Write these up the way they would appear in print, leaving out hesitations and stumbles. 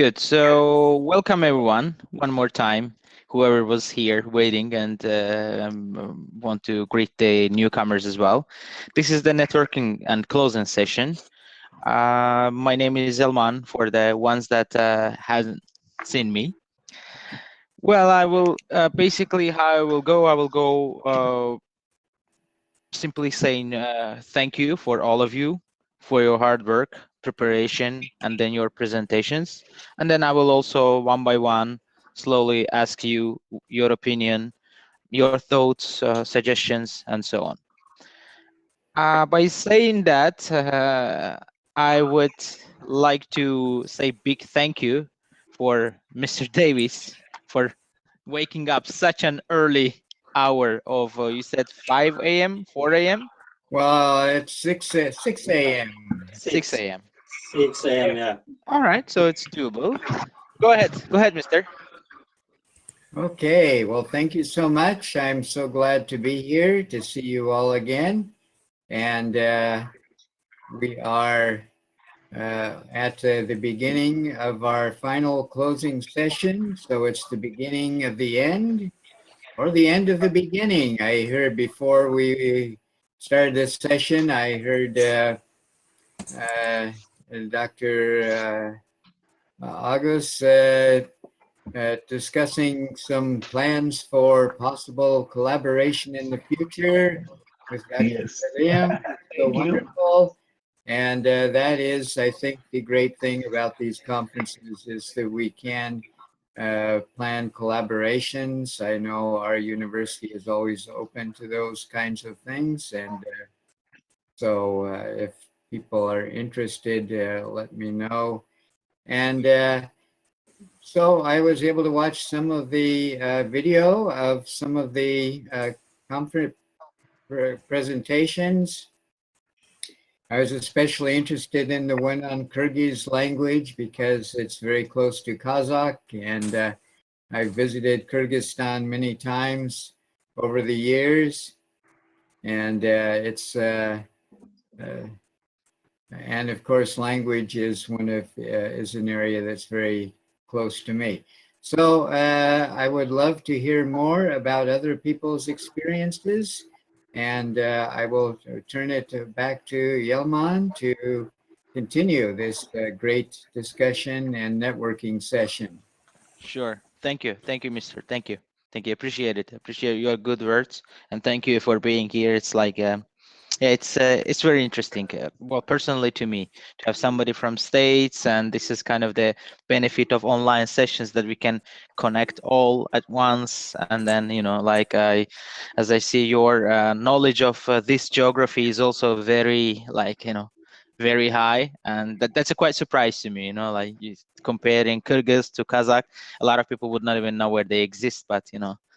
Good. So welcome everyone one more time. Whoever was here waiting and want to greet the newcomers as well. This is the networking and closing session. My name is Elman for the ones that hasn't seen me. Well, I will basically how I will go simply saying thank you for all of you for your hard work, preparation, and then your presentations. And then I will also one by one slowly ask you your opinion, your thoughts, suggestions, and so on. By saying that, I would like to say big thank you for Mr. Davis for waking up such an early hour of, you said 5 a.m., 4 a.m.? Well, it's 6 a.m. 6 a.m. 6 a.m. Yeah. All right, so it's doable. Go ahead, mister. Okay, well, thank you so much. I'm so glad to be here to see you all again. And we are at the beginning of our final closing session. So it's the beginning of the end or the end of the beginning. I heard before we started this session, I heard Dr. August discussing some plans for possible collaboration in the future with Dr. Yes. Liam. So Thank you. wonderful. And that is, I think, the great thing about these conferences is that we can plan collaborations. I know our university is always open to those kinds of things. And so if people are interested, let me know. And so I was able to watch some of the video of some of the conference presentations. I was especially interested in the one on Kyrgyz language because it's very close to Kazakh, and I visited Kyrgyzstan many times over the years, and and of course language is is an area that's very close to me. So I would love to hear more about other people's experiences. And I will turn it back to Yelman to continue this great discussion and networking session. Sure. Thank you, mister. Thank you. Appreciate it. Appreciate your good words, and thank you for being here. It's like yeah, it's very interesting. Well, personally to me, to have somebody from States, and this is kind of the benefit of online sessions that we can connect all at once. And then, like as I see your knowledge of this geography is also very, like, very high, and that's a quite surprise to me. Like comparing Kyrgyz to Kazakh, a lot of people would not even know where they exist. But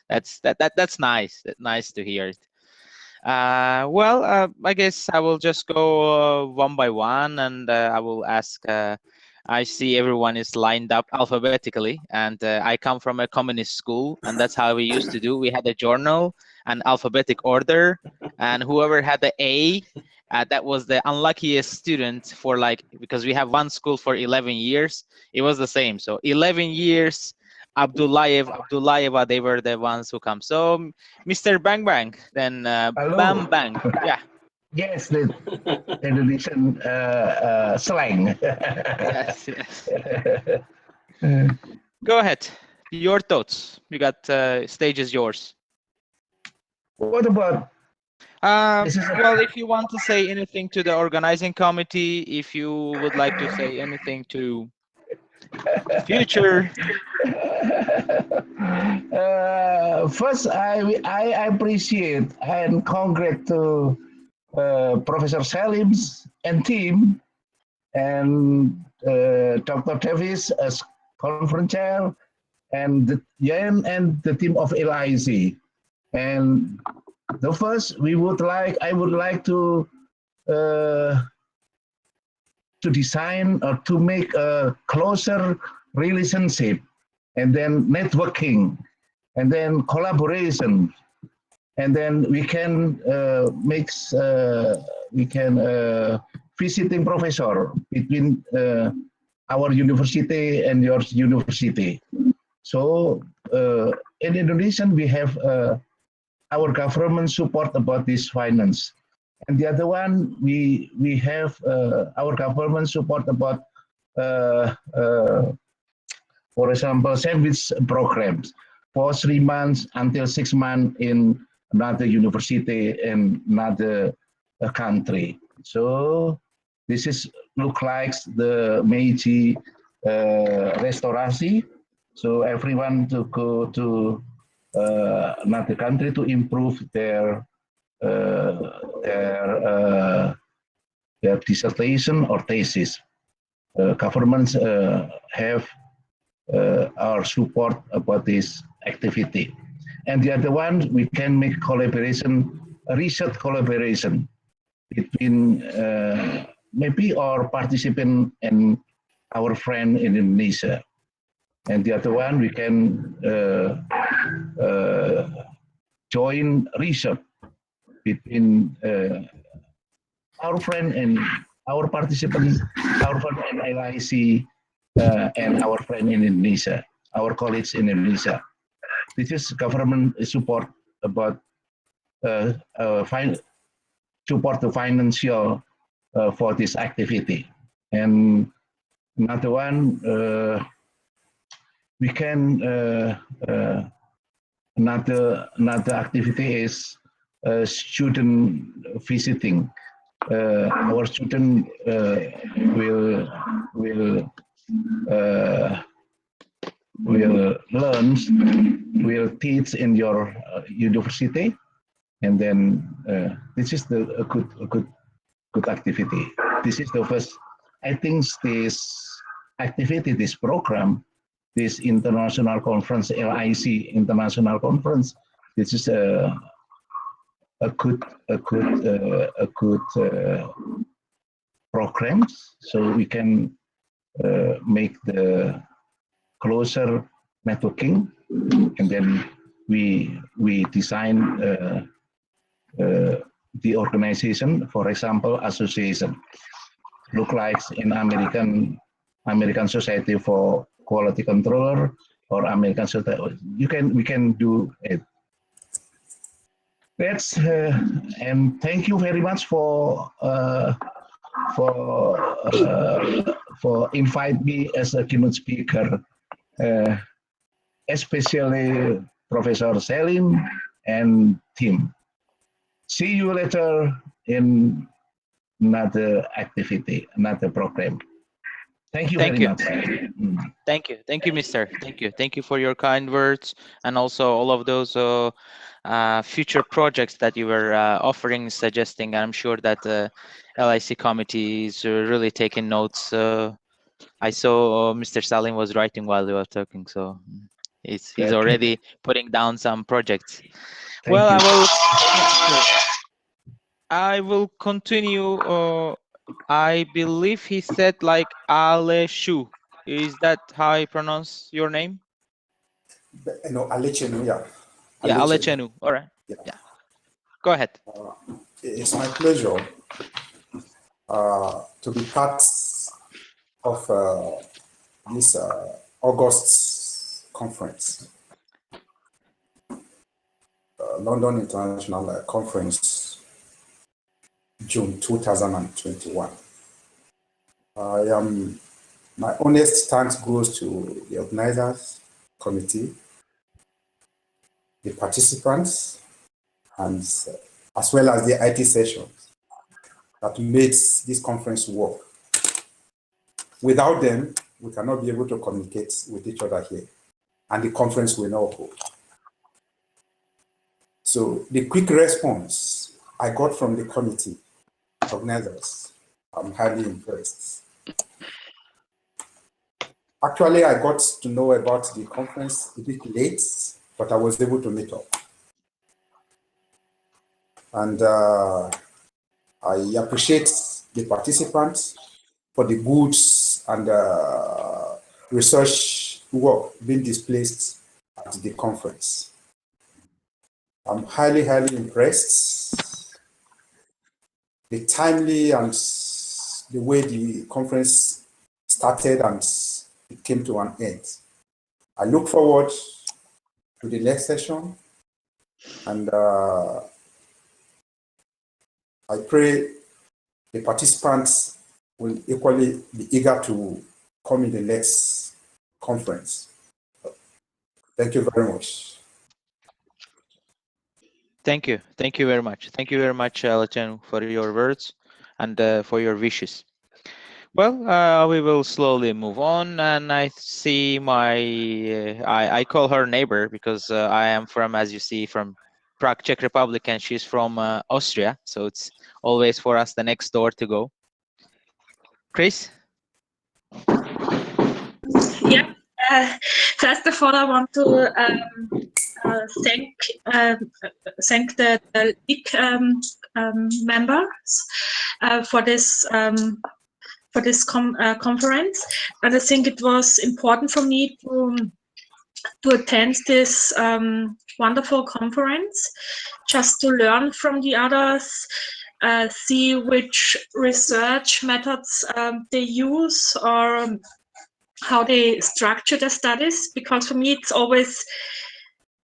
that's nice. That's nice to hear it. Well, I guess I will just go one by one, and I will ask. I see everyone is lined up alphabetically, and I come from a communist school, and that's how we used to do. We had a journal and alphabetic order, and whoever had the A, that was the unluckiest student because we have one school for 11 years. It was the same. So 11 years. Abdullayeva, they were the ones who come. So, Mr. Bang Bang, then Bam Bang. Yeah. Yes, the Indonesian slang. Yes. Go ahead. Your thoughts. You got stage is yours. What about? Well, if you want to say anything to the organizing committee, if you would like to say anything to future. First, I appreciate and congratulate to Professor Salim's and team, and Dr. Davis as conference chair, and Jan and the team of LIC. And the first, I would like to design or to make a closer relationship, and then networking, and then collaboration, and then we can visiting professor between our university and your university. So in Indonesian, we have our government support about this finance. And the other one, we have our government support about, for example, sandwich programs for 3 months until 6 months in another university and another country. So this is look like the Meiji Restorasi. So everyone to go to another country to improve their dissertation or thesis. Governments have our support about this activity. And the other one, we can make collaboration, research collaboration between maybe our participant and our friend in Indonesia. And the other one, we can join research between our friend and our participant, our friend in LIC, and our friend in Indonesia, our colleagues in Indonesia. This is government support about support the financial for this activity. And another one, we can another activity is student visiting. Our student will learn, will teach in your university, and then this is a good activity. This is the first. I think this activity, this program, this international conference, LIC international conference, this is a good program, so we can make the closer networking, and then we design the organization, for example, association, look like in American Society for Quality Controller or American Society. We can do it. That's and thank you very much for invite me as a keynote speaker, especially Professor Selim and Tim. See you later in another activity, another program. Thank you very much. Thank you, Mister. Thank you for your kind words, and also all of those future projects that you were offering, suggesting. I'm sure that LIC committee is really taking notes. I saw Mr. Salim was writing while you were talking, so he's already putting down some projects. Well, I will continue. I believe he said like Aleshu. Is that how I pronounce your name? No, Alechenu, yeah. Yeah, Alechenu. All right. Yeah. Go ahead. It's my pleasure to be part of this August conference, London International Conference, June 2021. My honest thanks goes to the organizers, committee, the participants, and as well as the IT sessions that makes this conference work. Without them, we cannot be able to communicate with each other here, and the conference will not hold. So the quick response I got from the committee organizers, I'm highly impressed. Actually, I got to know about the conference a bit late, but I was able to meet up. And I appreciate the participants for the goods and research work being displayed at the conference. I'm highly, highly impressed. The timely and the way the conference started and it came to an end. I look forward to the next session, and I pray the participants will equally be eager to come in the next conference. Thank you very much. Thank you. Thank you very much. Thank you very much, Lachen, for your words and for your wishes. Well, we will slowly move on, and I see my, I call her neighbor because I am from, as you see, from Prague, Czech Republic, and she's from Austria. So it's always for us the next door to go. Chris? Yeah. First of all, I want to thank the LIC members for this conference, and I think it was important for me to attend this wonderful conference, just to learn from the others, see which research methods they use, or how they structure their studies, because for me it's always,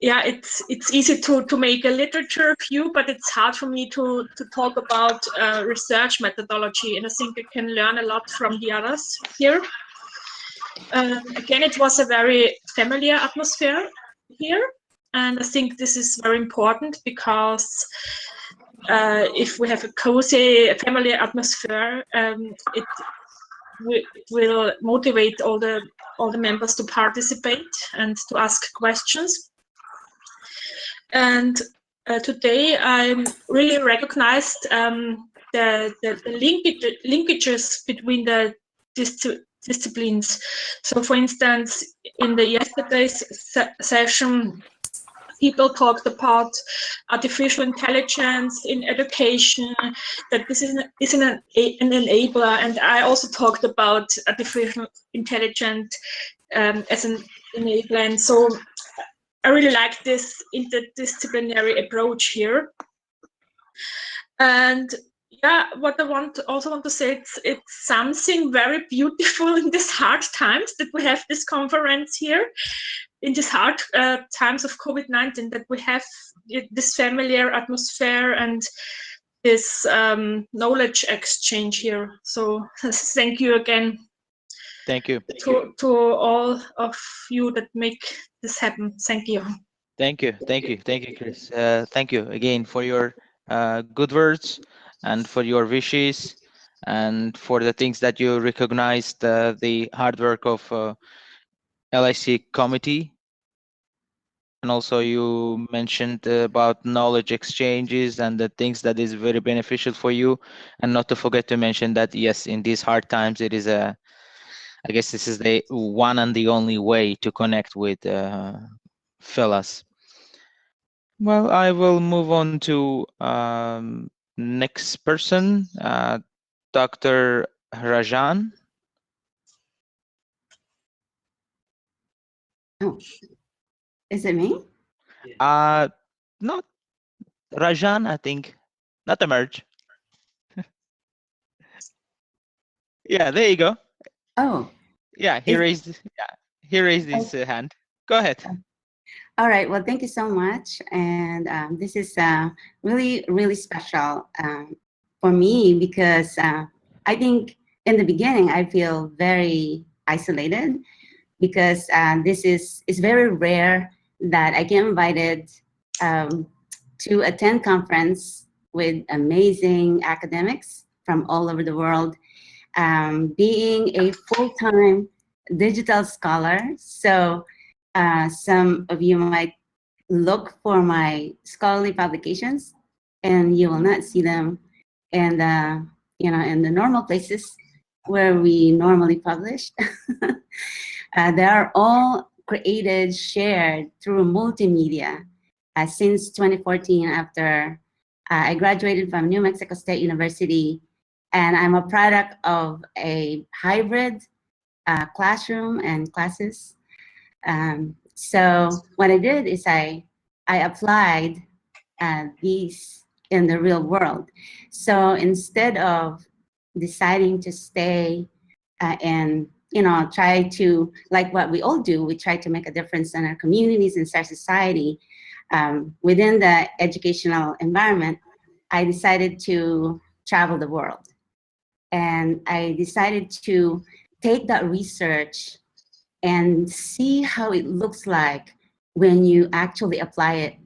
yeah, it's easy to make a literature view, but it's hard for me to talk about research methodology, and I think I can learn a lot from the others here. Again, it was a very familiar atmosphere here, and I think this is very important, because if we have a cozy family atmosphere, it will motivate all the members to participate and to ask questions. And today I really recognized the linkages between the disciplines. So, for instance, in the yesterday's session, people talked about artificial intelligence in education, that this is an enabler, and I also talked about artificial intelligence as an enabler. And so I really like this interdisciplinary approach here. And yeah, what I also want to say, it's something very beautiful in these hard times that we have this conference here, in these hard times of COVID-19, that we have this familiar atmosphere and this knowledge exchange here. So thank you again. Thank you. To all of you that make this happen. Thank you. Thank you. Thank you. Thank you, Chris. Thank you again for your good words and for your wishes and for the things that you recognized, the hard work of LIC committee. And also you mentioned about knowledge exchanges and the things that is very beneficial for you. And not to forget to mention that, yes, in these hard times, it is I guess this is the one and the only way to connect with fellas. Well, I will move on to next person, Dr. Rajan. Oh, is it me? Not Rajan, I think, not emerge. Yeah, there you go. Oh, Yeah, he raised his hand. Go ahead. all right. Well, thank you so much. And this is really, really special for me, because I think in the beginning, I feel very isolated, because this is very rare that I get invited to attend conference with amazing academics from all over the world. Being a full-time digital scholar, so some of you might look for my scholarly publications, and you will not see them in the normal places where we normally publish. They are all created, shared through multimedia since 2014, after I graduated from New Mexico State University. And I'm a product of a hybrid classroom and classes. So what I did is I applied these in the real world. So instead of deciding to stay in you know, try to, like what we all do, we try to make a difference in our communities and our society. Within the educational environment, I decided to travel the world. And I decided to take that research and see how it looks like when you actually apply it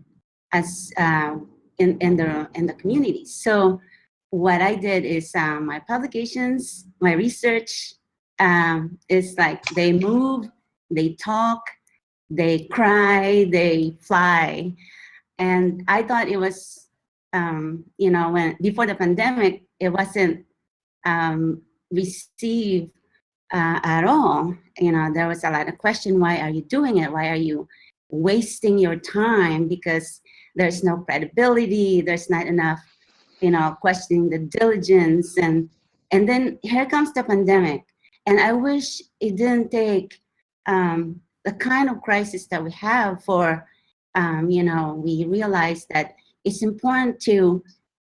as in the community. So what I did is my publications, my research is like they move, they talk, they cry, they fly. And I thought it was, you know, when before the pandemic, it wasn't received at all. You know, there was a lot of question, why are you doing it? Why are you wasting your time? Because there's no credibility, there's not enough, you know, questioning the diligence. And then here comes the pandemic. And I wish it didn't take the kind of crisis that we have for, you know, we realize that it's important to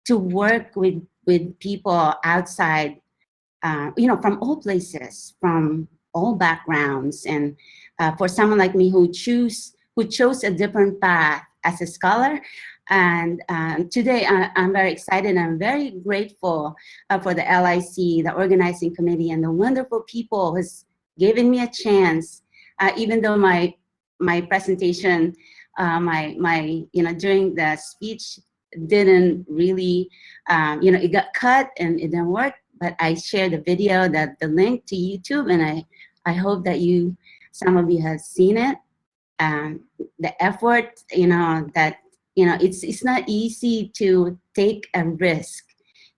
work with people outside, you know, from all places, from all backgrounds. And for someone like me who chose a different path as a scholar, and today I'm very excited. I'm very grateful for the LIC, the organizing committee, and the wonderful people who's given me a chance, even though my presentation, my you know, during the speech didn't really, you know, it got cut and it didn't work. But I shared the video, the link to YouTube, and I hope that some of you have seen it. The effort, you know, that, you know, it's not easy to take a risk.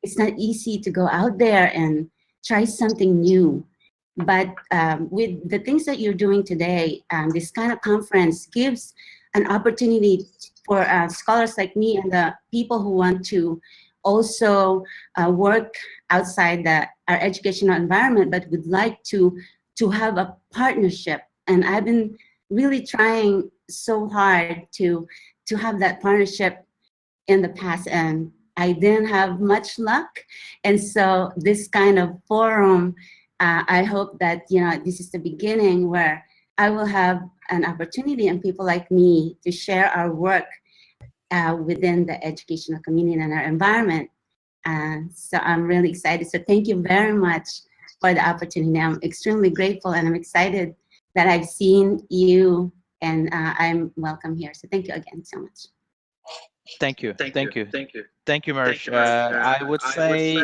It's not easy to go out there and try something new. But with the things that you're doing today, this kind of conference gives an opportunity for scholars like me and the people who want to also work outside our educational environment, but would like to have a partnership. And I've been really trying so hard to have that partnership in the past, and I didn't have much luck. And so this kind of forum, I hope that, you know, this is the beginning where I will have an opportunity and people like me to share our work within the educational community and our environment. So I'm really excited. So thank you very much for the opportunity. I'm extremely grateful, and I'm excited that I've seen you, and I'm welcome here. So thank you again so much. Thank you. Thank you. Thank you, Marsh. I would say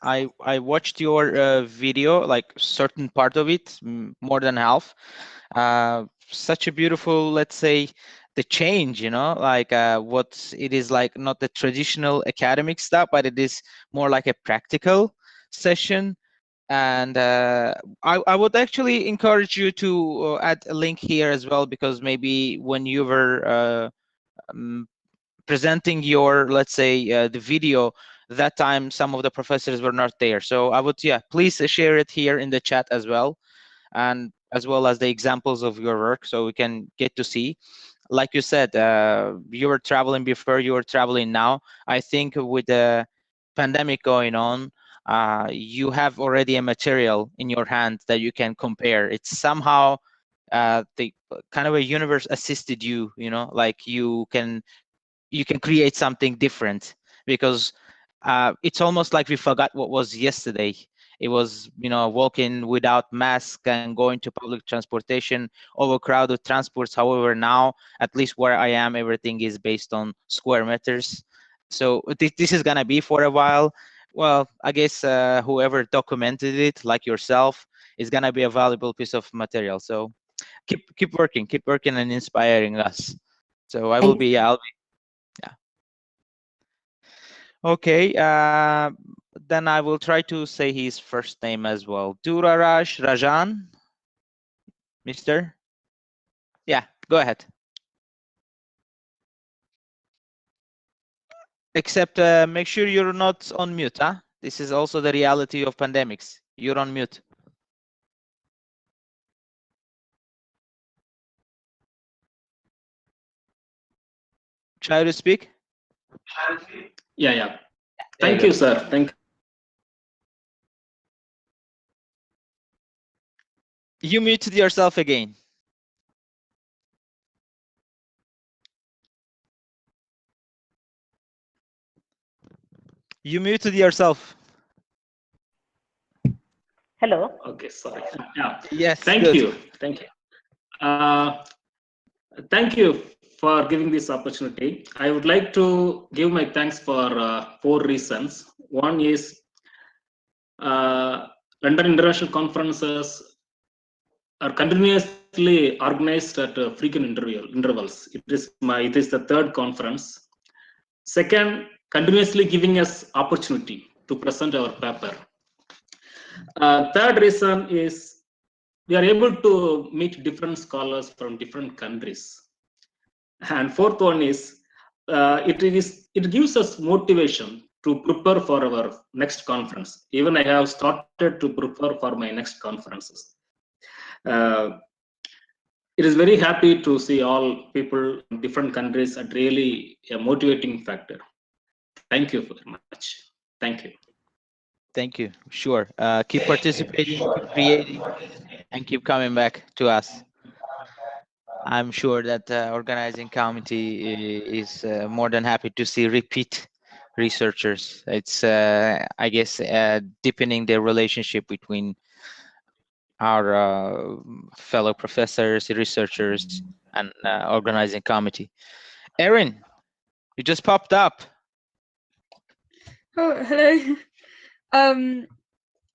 I watched your video, like certain part of it, more than half. Such a beautiful, let's say, the change, you know, like what it is, like not the traditional academic stuff, but it is more like a practical session. And I would actually encourage you to add a link here as well, because maybe when you were presenting your, let's say, the video, that time some of the professors were not there. So I would, yeah, please share it here in the chat as well, and as well as the examples of your work, so we can get to see. Like you said, you were traveling before, you were traveling now. I think with the pandemic going on, you have already a material in your hand that you can compare. It's somehow the kind of a universe assisted you, you know, like you can create something different, because it's almost like we forgot what was yesterday. It was, you know, walking without mask and going to public transportation, overcrowded transports. However, now, at least where I am, everything is based on square meters. So this is gonna be for a while. Well, I guess whoever documented it, like yourself, is gonna be a valuable piece of material. So keep working and inspiring us. So I'll be. Okay, then I will try to say his first name as well. Duraraj Rajan, Mr. Yeah, go ahead. Except make sure you're not on mute, huh? This is also the reality of pandemics. You're on mute. Try to speak. Yeah. Thank you, sir. Thank You muted yourself again. You muted yourself. Hello. Okay, sorry. Yeah. Yes, Thank good. you. Thank you. Thank you for giving this opportunity. I would like to give my thanks for 4 reasons. One is London International Conferences are continuously organized at frequent intervals. It is the 3rd conference. Second, continuously giving us opportunity to present our paper. Third reason is we are able to meet different scholars from different countries. And fourth one is it gives us motivation to prepare for our next conference. Even I have started to prepare for my next conferences. It is very happy to see all people in different countries and really a motivating factor. Thank you very much. Thank you. Thank you. Sure. Keep participating, keep creating, and keep coming back to us. I'm sure that the organizing committee is more than happy to see repeat researchers. It's, I guess, deepening the relationship between our fellow professors, researchers, and organizing committee. Erin, you just popped up. Oh, hello.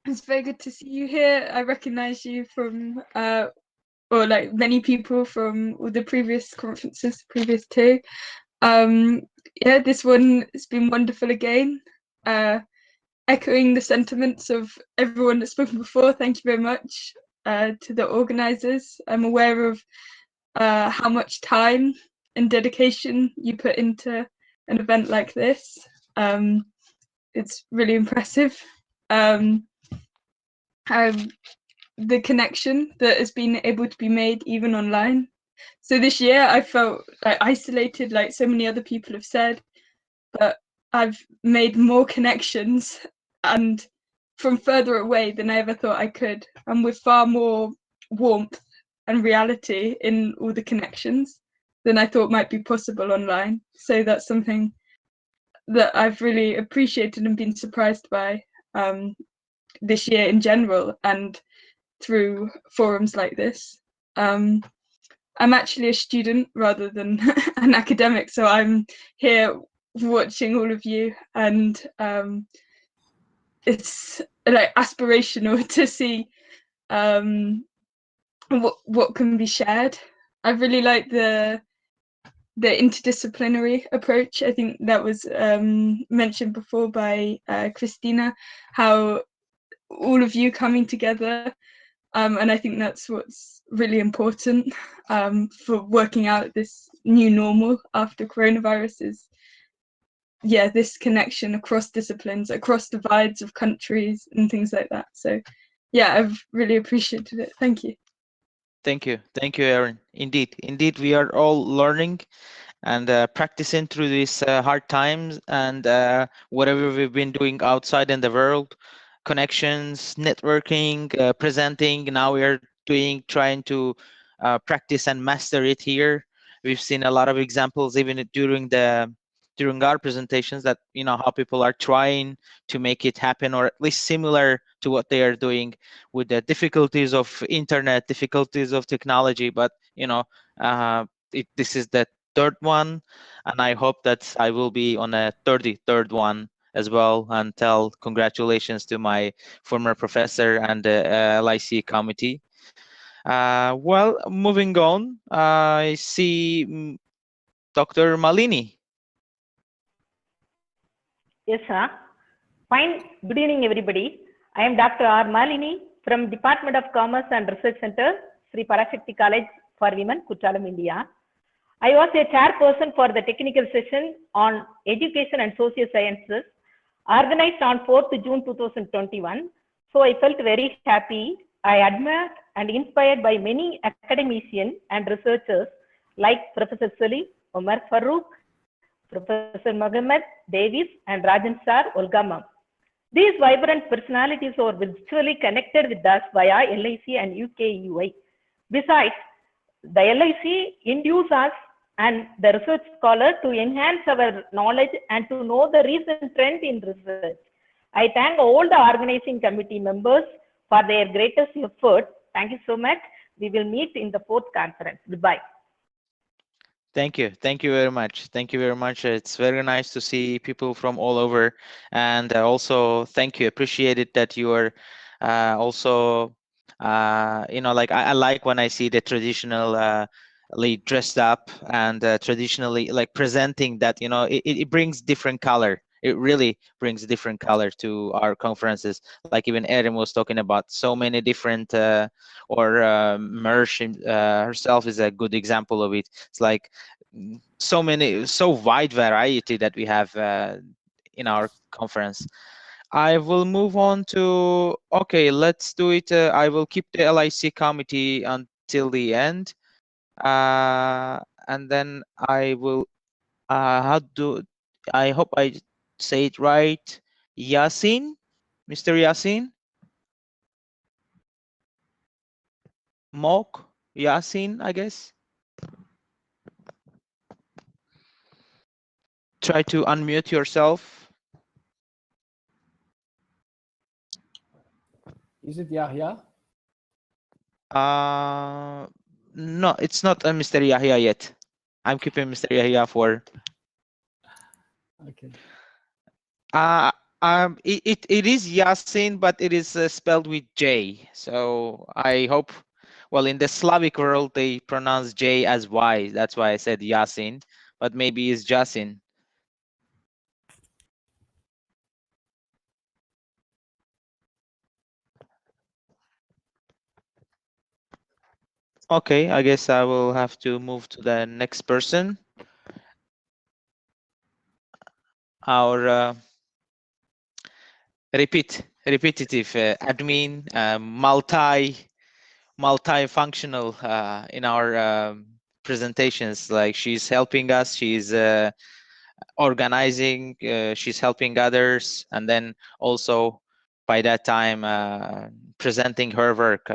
It's very good to see you here. I recognize you from, or like many people from all the previous conferences, previous 2. Yeah, this one has been wonderful again. Echoing the sentiments of everyone that's spoken before, thank you very much to the organizers. I'm aware of how much time and dedication you put into an event like this. It's really impressive. The connection that has been able to be made even online. So this year I felt like isolated, like so many other people have said, but I've made more connections and from further away than I ever thought I could, and with far more warmth and reality in all the connections than I thought might be possible online. So that's something that I've really appreciated and been surprised by this year in general and through forums like this. I'm actually a student rather than an academic, so I'm here watching all of you, and it's like aspirational to see what can be shared. I really like the interdisciplinary approach. I think that was mentioned before by Christina, how all of you coming together, and I think that's what's really important for working out this new normal after coronavirus is, yeah, this connection across disciplines, across divides of countries and things like that. So yeah, I've really appreciated it. Thank you. Thank you, Erin. Indeed, we are all learning and practicing through these hard times, and whatever we've been doing outside in the world, connections, networking, presenting. Now we are trying to practice and master it here. We've seen a lot of examples even during our presentations that how people are trying to make it happen, or at least similar to what they are doing with the difficulties of internet, difficulties of technology. But this is the 3rd one, and I hope that I will be on a 33rd one as well, and tell congratulations to my former professor and the LIC committee. Well, moving on, I see Dr. Malini. Yes, sir. Fine. Good evening, everybody. I am Dr. R. Malini from Department of Commerce and Research Center, Sri Parashakti College for Women, Kuttalam, India. I was a chairperson for the technical session on education and social sciences organized on 4th June 2021. So I felt very happy. I admired and inspired by many academicians and researchers like Professor Sali, Omar Farouk, Professor Mohammed Davis, and Rajan Sir, Olga Ma'am. These vibrant personalities are virtually connected with us via LIC and UKEY. Besides, the LIC induces us and the research scholar to enhance our knowledge and to know the recent trend in research. I thank all the organizing committee members for their greatest effort. Thank you so much. We will meet in the 4th conference. Goodbye. Thank you. Thank you very much. Thank you very much. It's very nice to see people from all over. And also, thank you. Appreciate it that you are also, you know, like I like when I see the traditional dressed up and traditionally like presenting that, you know, it brings different color. It really brings different color to our conferences. Like even Erin was talking about so many different, Mersh herself is a good example of it. It's like so wide variety that we have in our conference. I will move on to, okay, let's do it. I will keep the LIC committee until the end. And then I will, I hope I say it right. Yasin, Mr. Yasin? Mok, Yasin, I guess. Try to unmute yourself. Is it Yahya? No, it's not Mr. Yahya yet. I'm keeping Mr. Yahya for. Okay. It is Yasin, but it is spelled with J. So I hope, well, in the Slavic world, they pronounce J as Y. That's why I said Yasin, but maybe it's Jasin. Okay, I guess I will have to move to the next person. Our repetitive admin, multi-functional in our presentations. Like she's helping us, she's organizing, she's helping others, and then also by that time presenting her work.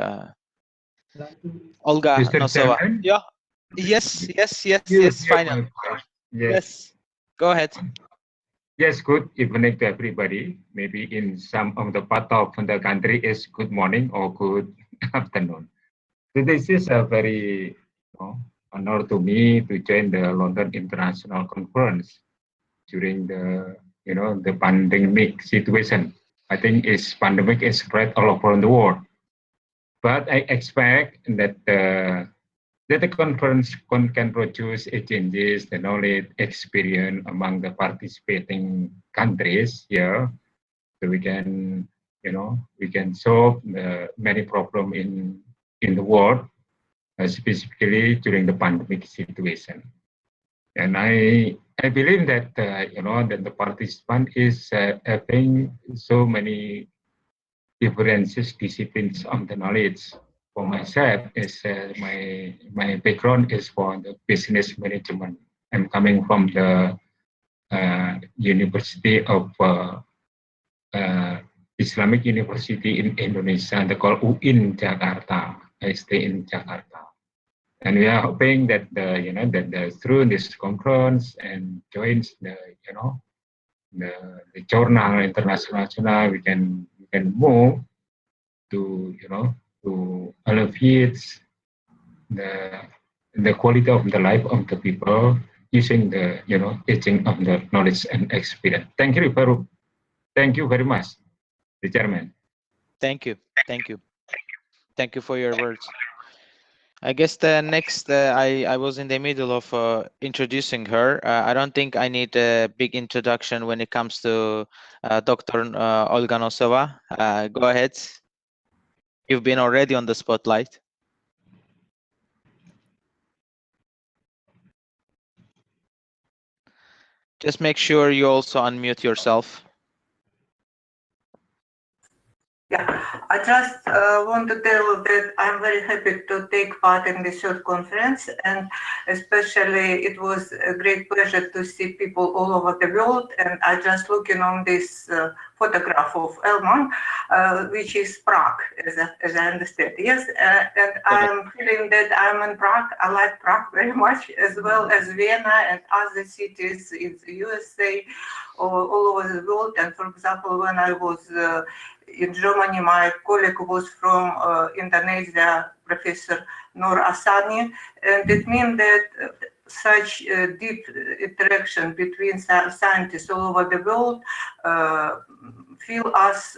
Olga Mr. Nosova. Chairman? Yeah. Yes. Final. Yes. Go ahead. Yes, good evening to everybody. Maybe in some of the part of the country is good morning or good afternoon. So this is a very honor to me to join the London International Conference during the the pandemic situation. I think pandemic is spread all over the world, but I expect that the conference can produce changes, the knowledge, experience among the participating countries here, so we can solve many problems in the world, specifically during the pandemic situation. And I believe that that the participant is having so many differences, disciplines of the knowledge. For myself, is my background is for the business management. I'm coming from the University of Islamic University in Indonesia, they call UIN Jakarta. I stay in Jakarta, and we are hoping that through this conference and joins the journal international, we can move to to alleviate the quality of the life of the people using the teaching of the knowledge and experience. Thank you very much, the chairman. Thank you for your words. I guess the next, I was in the middle of introducing her. I don't think I need a big introduction when it comes to Dr. Olga Nosova. Go ahead. You've been already on the spotlight. Just make sure you also unmute yourself. Yeah, I just want to tell that I'm very happy to take part in this short conference, and especially it was a great pleasure to see people all over the world. And I just looking on this photograph of Elman, which is Prague, as I understand. Yes, and I'm feeling that I'm in Prague. I like Prague very much, as well as Vienna and other cities in the USA, all over the world. And for example, when I was in Germany, my colleague was from Indonesia, Professor Nur Asani, and it means that such deep interaction between scientists all over the world feel us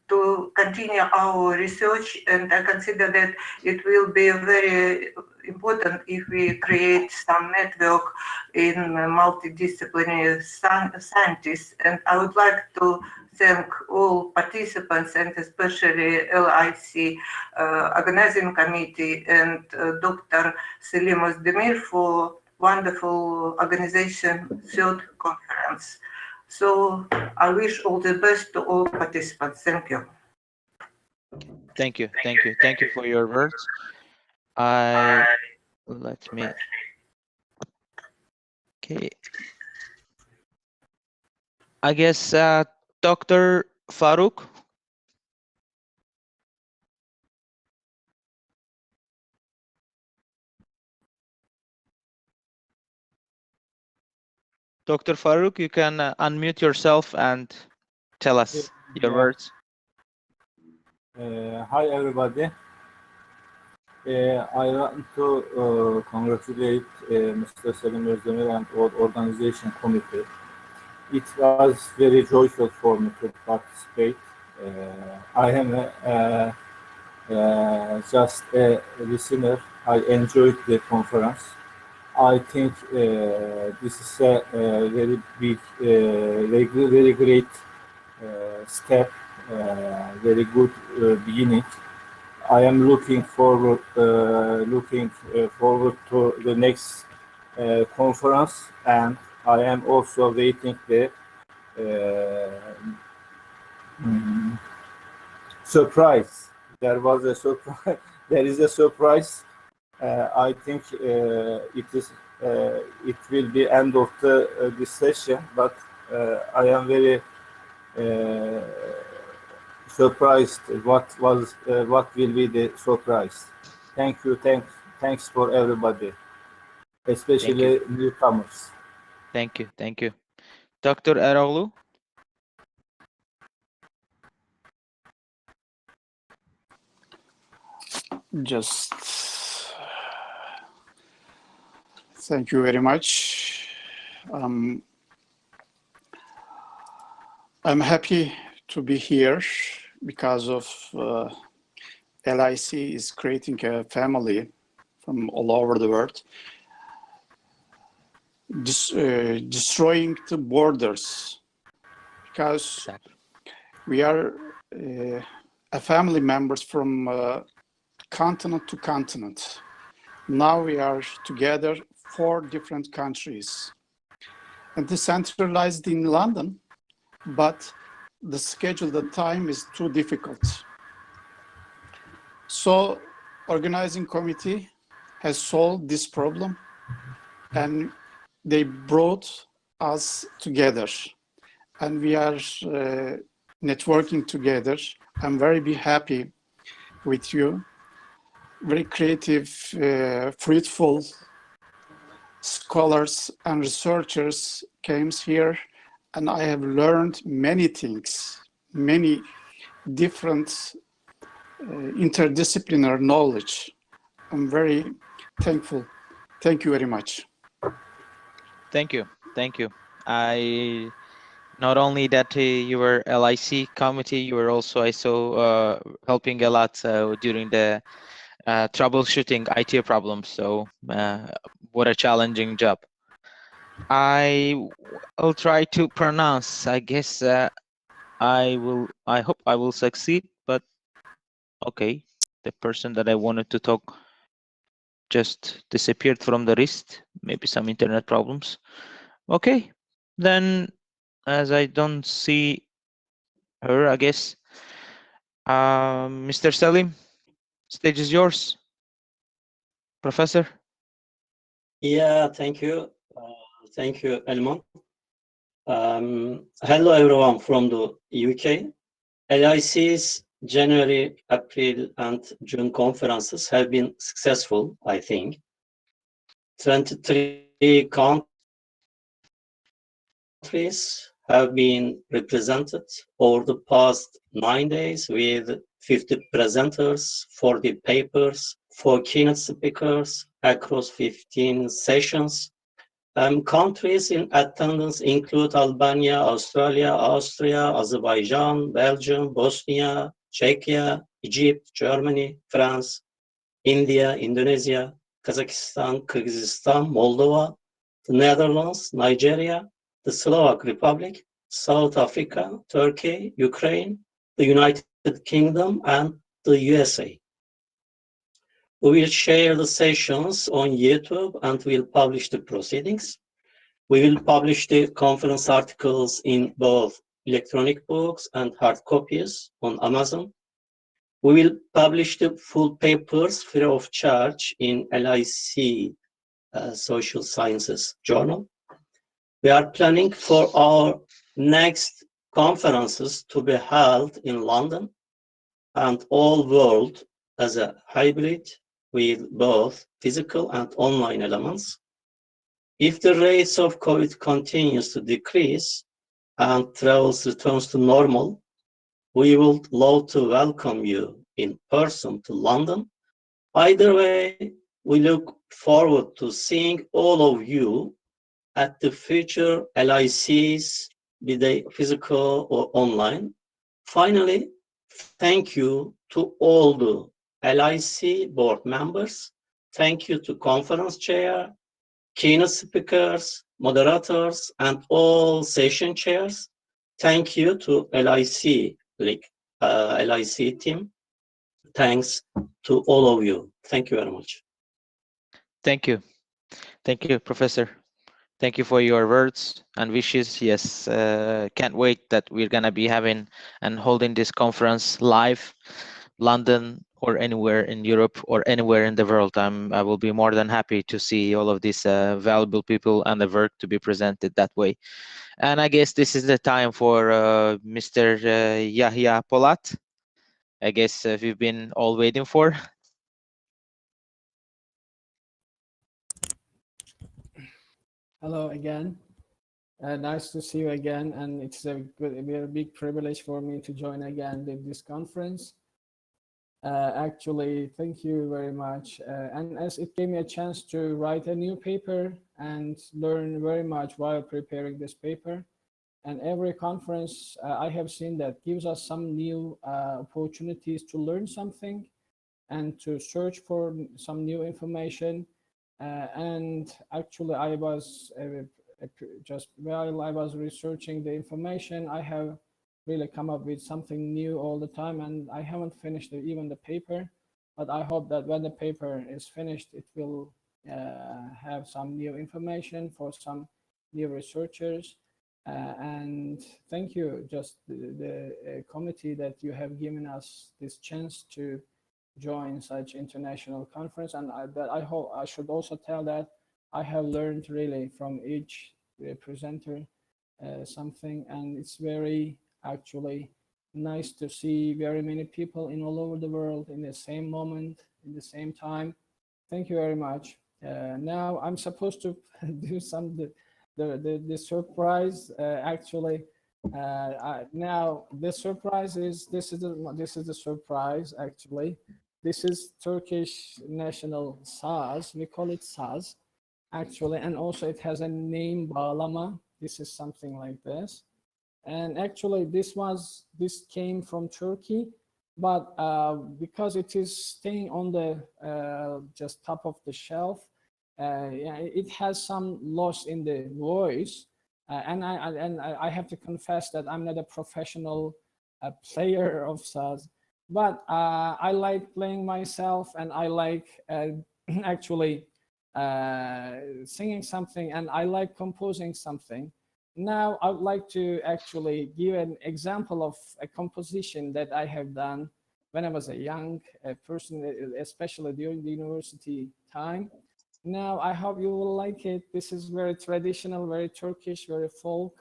to continue our research, and I consider that it will be very important if we create some network in multidisciplinary scientists. And I would like to thank all participants, and especially LIC organizing committee and Dr. Selim Özdemir for wonderful organization third conference. So I wish all the best to all participants. Thank you. Thank you. Thank you. Thank you for your words. Let me. Okay. I guess Dr. Faruk. Dr. Faruk, you can unmute yourself and tell us your words. Hi, everybody. I want to congratulate Mr. Selim Özdemir and all organization committee. It was very joyful for me to participate. I am just a listener. I enjoyed the conference. I think this is a very big, very great step, very good beginning. I am looking forward to the next conference, and I am also waiting the surprise. There was a surprise. There is a surprise. I think it will be end of this session, but I am very surprised what will be the surprise. Thank you. Thanks for everybody, especially newcomers. Thank you. Thank you. Dr. Eroglu. Just thank you very much. I'm happy to be here because of LIC is creating a family from all over the world, destroying the borders, because we are a family members from continent to continent. Now we are together 4 different countries, and decentralized in London, but the schedule, the time is too difficult. So organizing committee has solved this problem, and they brought us together, and we are networking together. I'm very happy with you. Very creative, fruitful scholars and researchers came here, and I have learned many things, many different interdisciplinary knowledge. I'm very thankful. Thank you very much. Thank you. Thank you. I not only that you were LIC committee, you were also helping a lot during the troubleshooting IT problems. So what a challenging job. I'll try to pronounce. I guess I hope I will succeed, but okay. The person that I wanted to talk just disappeared from the list. Maybe some internet problems. Okay, then as I don't see her, I guess Mr. Selim, stage is yours. Professor. Yeah, thank you. Thank you, Elman. Hello everyone from the UK. LIC's January, April, and June conferences have been successful, I think. 23 countries have been represented over the past 9 days with 50 presenters, 40 papers, 4 keynote speakers across 15 sessions. Countries in attendance include Albania, Australia, Austria, Azerbaijan, Belgium, Bosnia, Czechia, Egypt, Germany, France, India, Indonesia, Kazakhstan, Kyrgyzstan, Moldova, the Netherlands, Nigeria, the Slovak Republic, South Africa, Turkey, Ukraine, the United Kingdom, and the USA. We will share the sessions on YouTube and we'll publish the proceedings. We will publish the conference articles in both electronic books and hard copies on Amazon. We will publish the full papers free of charge in LIC Social Sciences Journal. We are planning for our next conferences to be held in London and all world as a hybrid with both physical and online elements. If the rates of COVID continues to decrease and travels returns to normal, we would love to welcome you in person to London. Either way, we look forward to seeing all of you at the future LICs, be they physical or online. Finally, thank you to all the LIC board members. Thank you to conference chair, keynote speakers, moderators, and all session chairs. Thank you to LIC team. Thanks to all of you. Thank you very much. Thank you. Thank you, Professor. Thank you for your words and wishes. Yes, can't wait that we're gonna be having and holding this conference live, London or anywhere in Europe or anywhere in the world. I will be more than happy to see all of these valuable people and the work to be presented that way. And I guess this is the time for Mr. Yahya Polat. I guess we've been all waiting for. Hello again. Nice to see you again, and it's a very big privilege for me to join again this conference. Actually, thank you very much. And as it gave me a chance to write a new paper and learn very much while preparing this paper. And every conference I have seen that gives us some new opportunities to learn something and to search for some new information. And actually, I was just while I was researching the information, I have really come up with something new all the time, and I haven't finished even the paper, but I hope that when the paper is finished, it will have some new information for some new researchers. And thank you, just the committee that you have given us this chance to join such international conference. And I hope I should also tell that I have learned really from each presenter something, and it's very actually nice to see very many people in all over the world in the same moment, in the same time. Thank you very much. Now I'm supposed to do the surprise. Actually, now the surprise is this is the surprise. Actually, this is Turkish national saz. We call it saz, actually, and also it has a name bağlama. This is something like this. And actually, this came from Turkey, but because it is staying on the just top of the shelf, it has some loss in the voice. And I have to confess that I'm not a professional player of saz, but I like playing myself, and I like actually singing something, and I like composing something. Now I would like to actually give an example of a composition that I have done when I was a young person, especially during the university time. Now I hope you will like it. This is very traditional, very Turkish, very folk.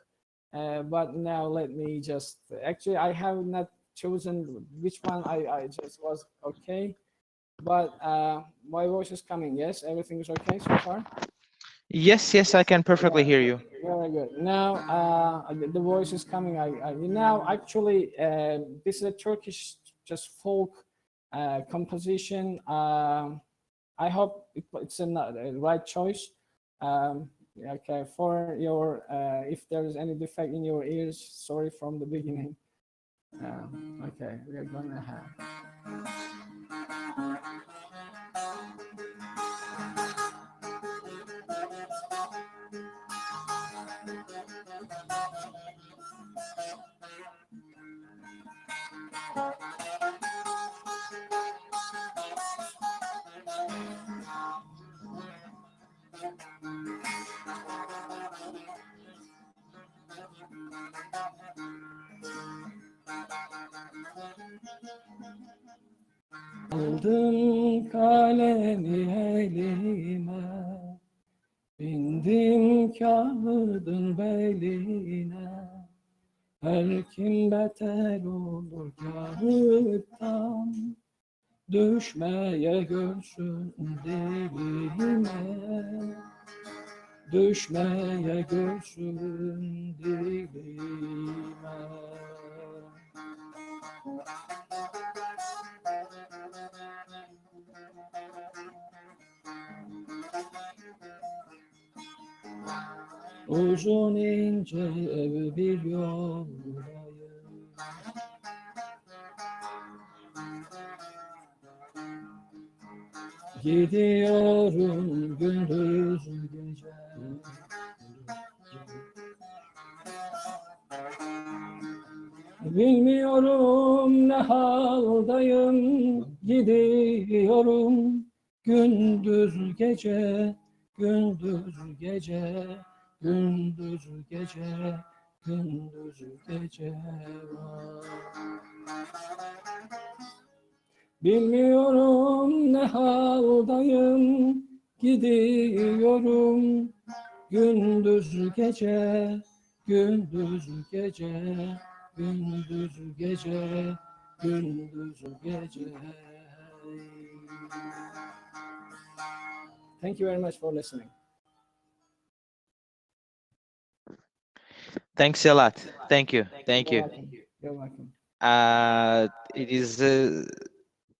But now let me just, actually I have not chosen which one I just was okay. But my voice is coming, yes? Everything is okay so far? Yes, I can perfectly hear you. Very good. Now the voice is coming. Now actually this is a Turkish just folk composition. I hope it's a right choice. Okay, for your if there is any defect in your ears, sorry from the beginning. Okay, we are gonna have. Aldım kalemi elime, bindim kağıdın beline. Her kim beter olur kağıttan, düşmeye görsün dilime. Düşmeye görsün dilime. Uzun ince bir yoldayım. Gidiyorum gündüz gece. Bilmiyorum ne haldayım, gidiyorum gündüz gece, gündüz gece, gündüz gece, gündüz gece. Bilmiyorum ne haldayım, gidiyorum gündüz gece, gündüz gece, gündüz gece, gündüz gece. Thank you very much for listening. Thanks a lot. Thank you. You're welcome. It is a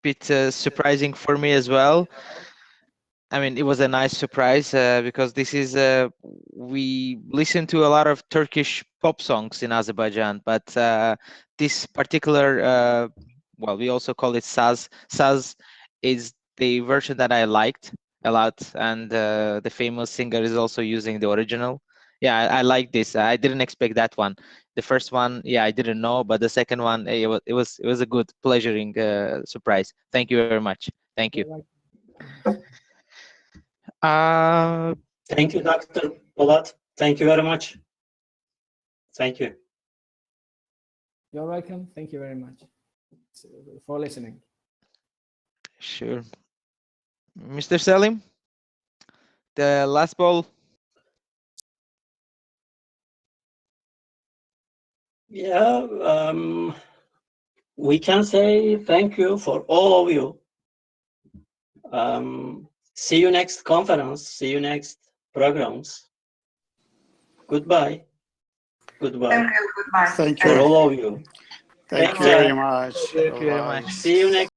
bit surprising for me as well. I mean, it was a nice surprise because this is we listen to a lot of Turkish pop songs in Azerbaijan, but this particular, well, we also call it saz. Saz is the version that I liked a lot, and the famous singer is also using the original. Yeah, I like this. I didn't expect that one. The first one, yeah, I didn't know, but the second one, it was a good, pleasuring surprise. Thank you very much. Thank you. Thank you, Dr. Polat. Thank you very much. Thank you. You're welcome. Thank you very much for listening. Sure. Mr. Selim, the last ball. Yeah, we can say thank you for all of you. See you next conference. See you next programs. Goodbye. Goodbye. Thank you. Goodbye. Thank For you. all of you. Thank you very much. Thank you very much. See you next.